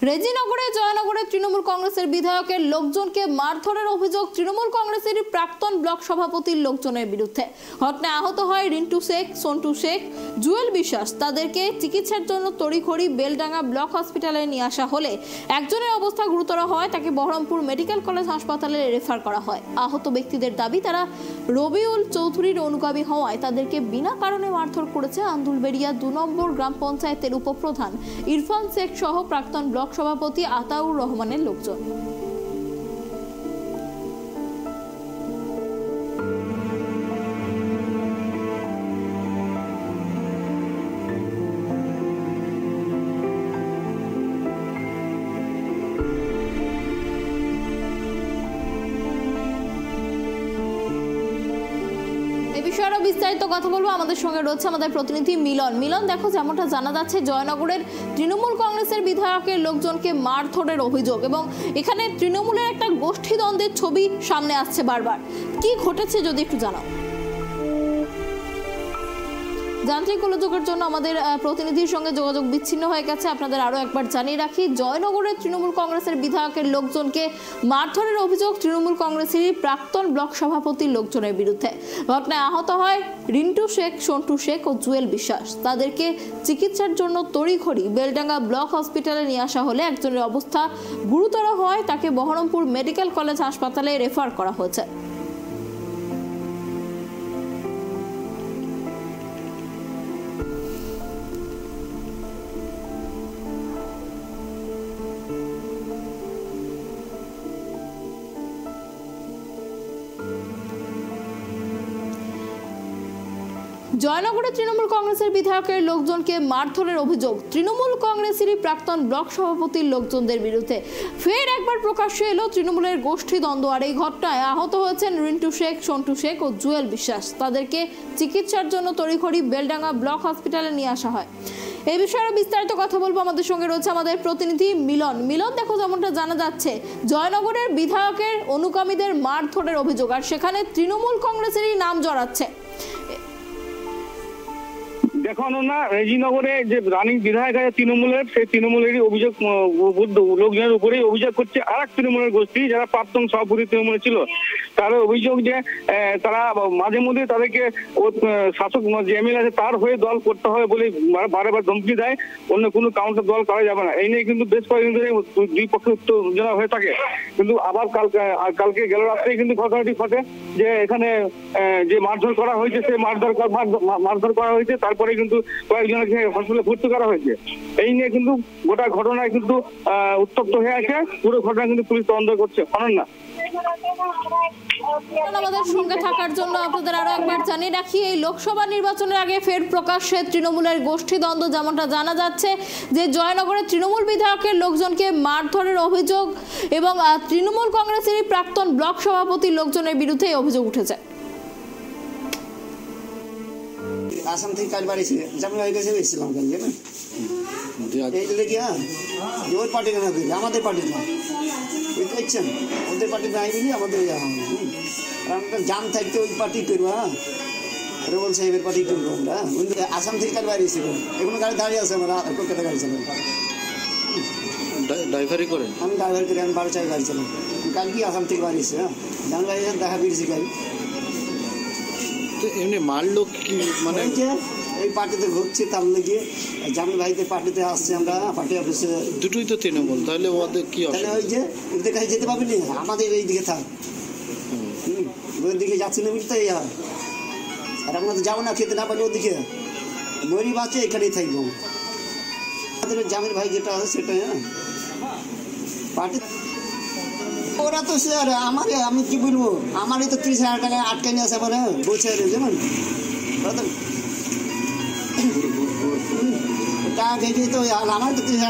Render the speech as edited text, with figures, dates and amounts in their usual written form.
রেজিনগরে জয়নগরে তৃণমূল কংগ্রেসের বিধায়কের লোকজনকে মারধরের অভিযোগ তৃণমূল কংগ্রেসের প্রাক্তন ব্লক সভাপতির লোকজনের বিরুদ্ধে। ঘটনায় আহত হয় রিন্টু শেখ, সন্টু শেখ, জুয়েল বিশ্বাস। তাদেরকে চিকিৎসার জন্য তড়িঘড়ি বেলডাঙ্গা ব্লক হসপিটালে নিয়ে আসা হলে একজনের অবস্থা গুরুতর হয়, তাকে বহরমপুর মেডিকেল কলেজ হাসপাতালে রেফার করা হয়। আহত ব্যক্তিদের দাবি, তারা রবিউল চৌধুরীর অনুগামী হওয়ায় তাদেরকে বিনা কারণে মারধর করেছে আন্দুলবেড়িয়া 2 নম্বর গ্রাম পঞ্চায়েতের উপপ্রধান ইরফান শেখ সহ প্রাক্তন ব্লক সভাপতি আতাউর রহমানের লোকজন। বিষয়ে বিস্তারিত কথা বলবো, আমাদের সঙ্গে রয়েছে আমাদের প্রতিনিধি মিলন। মিলন, দেখো যেমনটা জানা যাচ্ছে জয়নগরের তৃণমূল কংগ্রেসের বিধায়কের লোকজনকে মারধরের অভিযোগ এবং এখানে তৃণমূলের একটা গোষ্ঠীদ্বন্দ্বের ছবি সামনে আসছে বারবার। কি ঘটেছে যদি একটু জানাও। যান্ত্রিক গোলযোগের জন্য আমাদের প্রতিনিধির সঙ্গে যোগাযোগ বিচ্ছিন্ন হয়ে গেছে। আপনাদের আরো একবার জানিয়ে রাখি, জয়নগরের তৃণমূল কংগ্রেসের বিধায়কের লোকজনকে মারধরের অভিযোগ তৃণমূল কংগ্রেসের প্রাক্তন ব্লক সভাপতির লোকজনের বিরুদ্ধে। ঘটনায় আহত হয় রিন্টু শেখ, সন্টু শেখ ও জুয়েল বিশ্বাস। তাদেরকে চিকিৎসার জন্য তড়িঘড়ি বেলডাঙ্গা ব্লক হসপিটালে নিয়ে আসা হলে একজনের অবস্থা গুরুতর হয়, তাকে বহরমপুর মেডিকেল কলেজ হাসপাতালে রেফার করা হয়েছে। জয়নগরে তৃণমূল কংগ্রেসের বিধায়কের লোকজনকে মারধরের অভিযোগ তৃণমূল কংগ্রেসেরই প্রাক্তন ব্লক সভাপতির লোকজনদের বিরুদ্ধে। ফের একবার প্রকাশ্যে এলো তৃণমূলের গোষ্ঠীদ্বন্দ্ব। আর এই ঘটনায় আহত হয়েছেন রিন্টু শেখ, সন্টু শেখ ও জুয়েল বিশ্বাস। তাদেরকে চিকিৎসার জন্য তড়িঘড়ি বেলডাঙ্গা ব্লক হসপিটালে নিয়ে আসা হয়। এই বিষয়ে বিস্তারিত কথা বলবো, আমাদের সঙ্গে রয়েছে আমাদের প্রতিনিধি মিলন। মিলন, দেখো যেমনটা জানা যাচ্ছে জয়নগরের বিধায়কের অনুগামীদের মারধরের অভিযোগ, আর সেখানে তৃণমূল কংগ্রেসেরই নাম জড়াচ্ছে। দেখুন না, রেজিনগরে যে রানিং বিধায়ক আছে তৃণমূলের, সেই তৃণমূলেরই অভিযোগ লোকজনের উপরেই অভিযোগ করছে আর এক তৃণমূলের গোষ্ঠী যারা প্রাক্তন সভাপতি তৃণমূলে ছিল। তার অভিযোগ যে তারা মাঝে মধ্যে তাদেরকে শাসক যে এমএলএ আছে তার হয়ে দল করতে হবে বলে বারবার ধমকি দেয়, অন্য কোনো কাউন্টার দল করা যাবে না। এই নিয়ে কিন্তু বেশ কয়েকদিন ধরে দুই পক্ষে উত্তেজনা হয়ে থাকে। কিন্তু আবার কালকে গেল রাত্রে কিন্তু ঘটনাটি ঘটে যে এখানে যে মারধর করা হয়েছে, সেই মারধর করা হয়েছে, তারপরে কিন্তু কয়েকজনকে হসপিটালে ভর্তি করা হয়েছে। এই নিয়ে কিন্তু গোটা ঘটনায় কিন্তু উত্তপ্ত হয়ে আছে। পুরো ঘটনা কিন্তু পুলিশ তদন্ত করছে। অনন্যা, আমাদের সঙ্গে থাকার জন্য আপনাদের আরো একবার জানিয়ে রাখি, এই লোকসভা নির্বাচনের আগে ফের প্রকাশ্যে তৃণমূলের গোষ্ঠীদ্বন্দ্ব। যেমনটা জানা যাচ্ছে যে জয়নগরের তৃণমূল বিধায়কের লোকজনকে মারধরের অভিযোগ এবং তৃণমূল কংগ্রেসের প্রাক্তন ব্লক সভাপতির লোকজনের বিরুদ্ধে এই অভিযোগ উঠেছে। আসাম থেকে কাজ বাড়িয়েছে, জামিন হয়ে গেছে, এসেছিলাম কালকে না। এই লেগে ওই পার্টির না, আমাদের পার্টির না, বুঝতে পারছেন, ওদের পার্টি নাই বলি আমাদের জাম থাকতে ওই পার্টি করবো। হ্যাঁ, রেবল সাহেবের পার্টি করবো আমরা। আসাম থেকে কাজ বাড়িয়েছিল, এখনো গাড়ি দাঁড়িয়ে আছে, আমরা কলকাতা গাড়ি চালাম। ড্রাইভারি করেন? আমি ড্রাইভার করি, আমি 12 গাড়ি চালাম। কালকে আসাম থেকে বাড়িয়েছে। হ্যাঁ, জামিন বাড়ি দেখা পেয়েছি গাড়ি। তো এমনি মারলো কি মানে? ওই পার্টিতে ঘুরছি, তার লেগে জামিল ভাইদের পার্টিতে আসছি আমরা, পার্টি অফিসে। দুটোই তো তৃণমূল, তাহলে ওদের কি? তাহলে ওই যে ওদের কাছে যেতে পারবি না, আমাদের এই দিকে থাক। ওই দিকে যাচ্ছি না বুঝতে, এই হয়। আর আমরা তো যাবো না, খেতে না পারি ওদিকে, মরি বাঁচে এখানেই থাকবো। আমাদের জামিল ভাই যেটা আছে সেটা। হ্যাঁ, পার্টি ওরা তো স্যার আমারে, আমি কি বলবো, আমারই তো 30,000 টাকা আটকে নিয়ে আসে আমার বলছে, যেমন টাকা খেয়ে তো আমার তো 30,000